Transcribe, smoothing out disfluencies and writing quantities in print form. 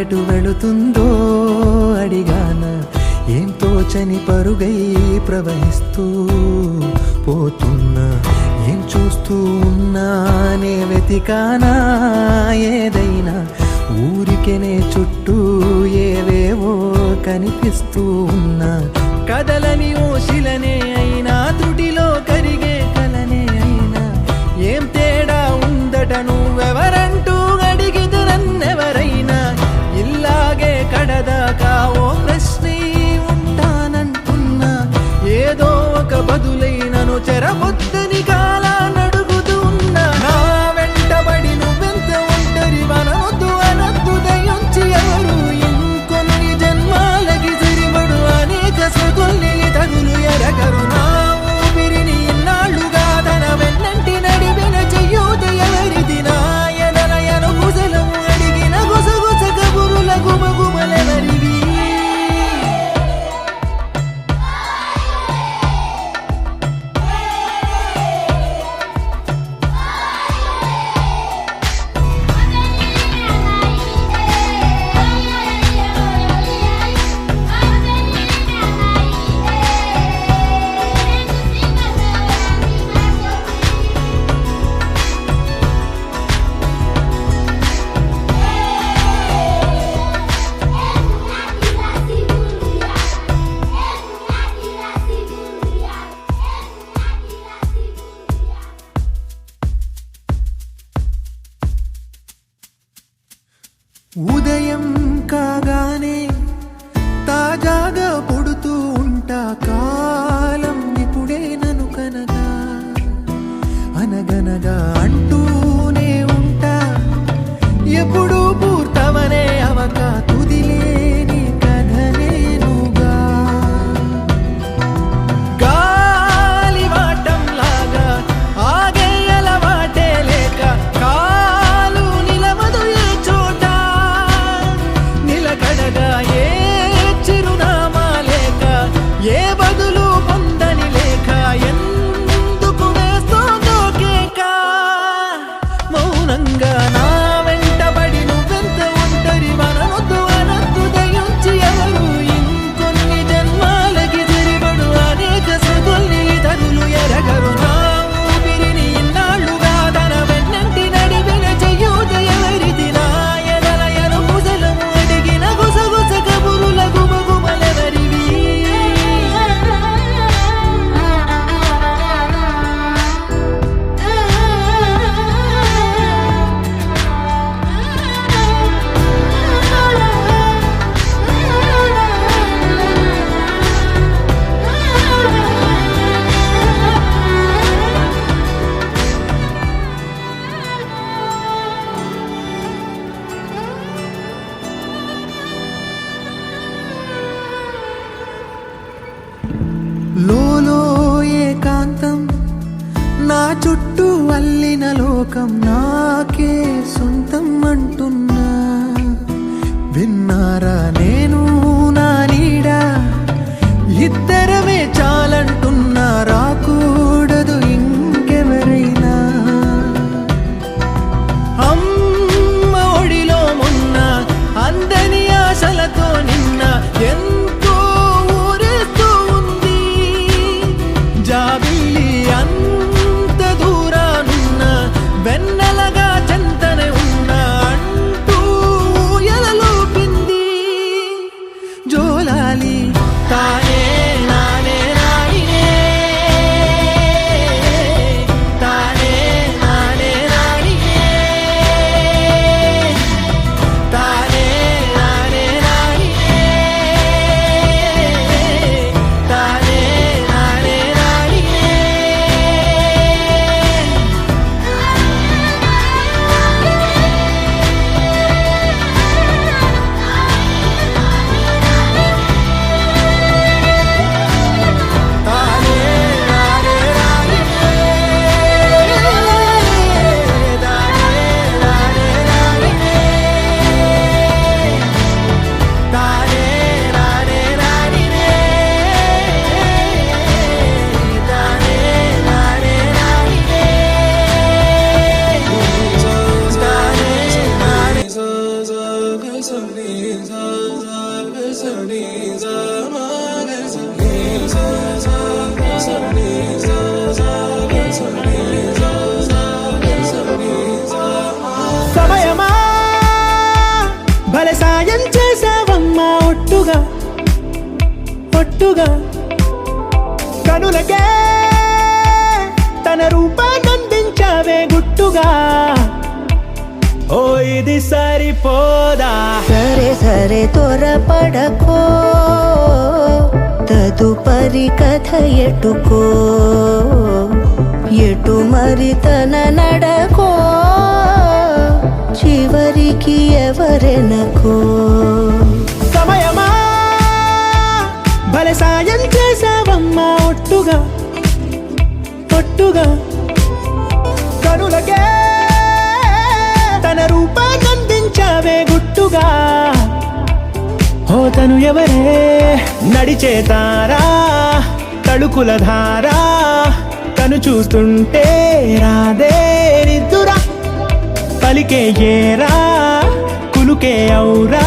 ఎటు వెళుతుందో అడిగాన, ఏం తోచని పరుగై ప్రవహిస్తూ పోతున్నా. ఏం చూస్తూ ఉన్నానే వెతికానా ఏదైనా, ఊరికెనే చుట్టూ ఏవేవో కనిపిస్తూ ఉన్నా. కదలని ఓశిలనే అయినా, త్రుటిలో కరిగే కలనే అయినా, ఏం తేడా ఉందట నువ్వెవరంటూ అడిగిదు నన్నెవరైనా. ఇల్లాగే కడదాకా ఓ ప్రశ్నే ఉంటానంటున్నా, ఏదో ఒక బదులైనను చెరబొద్దని కాలానడుగుతూ ఉన్నా. నా వెంటబడి నువ్వెంత ఒంటరి వనవద్దు అనద్దు దయించి ఎవరు, ఇంకొన్ని జన్మాలకి సరిపడు అనేక సొగొల్లి తగులు ఎరగరు. నా ఊపిరిని ఇన్నాళ్ళుగా తన వెన్నంటి నడిపిన చెయ్యూత ఎవరిది, నా ఎదలయను గుసలము అడిగిన గుసగుస కబురుల గుమగుమలెవరివి. ఉదయం కాగానే తాజాగా పుడుతూ ఉంటా, కాలం ఇప్పుడే నన్ను కనగా అనగనగా అంటూనే ఉంటా. ఎప్పుడు పూర్తవనే అవక తుదిలేని కథనేనుగా. గాలి వాటంలాగా ఆగే అలవాటే లేక, కాలు నిలవదు ఏ చోట, నిలకడగా ఏ చిరునామా లేక, ఏ బదులు పొందని లేక, ఎందుకు వేస్తోందో కేక. మౌనంగా నా వెంటబడి నువ్వెంత ఒంటరి వనవద్దు అనద్దు దయించి ఎవరు, ఇంకొన్ని జన్మాలకి సరిపడు అనేక సొగొల్లి తగులు ఎరగరు. నా ఊపిరిని ఇన్నాళ్ళుగా తన వెన్నంటి నడిపిన చెయ్యూత ఎవరిది, నా ఎదలయను గుసలము అడిగిన గుసగుస కబురుల గుమగుమలెవరివి. లోలో ఏకాంతం, నా చుట్టూ అల్లిన లోకం నాకే సొంతం అంటున్నా. విన్నారా నేను నా నీడ, ఇద్దరమే చాలంటున్నా, రాకూడదు ఇంకెవరైనా. అమ్మ ఒడిలో మొన్న అందని ఆశలతో నిన్న, ఎంతో ఊరేస్తూ ఉంది జాబిల్లి అంత దూరానున్న, వెన్నెలగా చెంతనే ఉన్న అంటూ ఎలలోపింది. ఒట్టుగా కనులకే తన రూపాన్నందించావే గుట్టుగా. ఓ ఇది సరిపోదా, సరే సరే త్వరపడకో, తదుపరి కథ ఎటుకో, ఎటు మరి తన నడకో, చివరికి ఎవరెనకో. సమయమా భలే సాయం చేసావమ్మా ఒట్టుగా ఒట్టుగా కనులకే తన రూపాన్నందించావే గుట్టుగా. ఓ తను ఎవరే నడిచే తారా, తళుకుల ధారా, తను చూస్తుంటే రాదే నిద్దురా, పలికే ఏరా కులుకే ఔరా,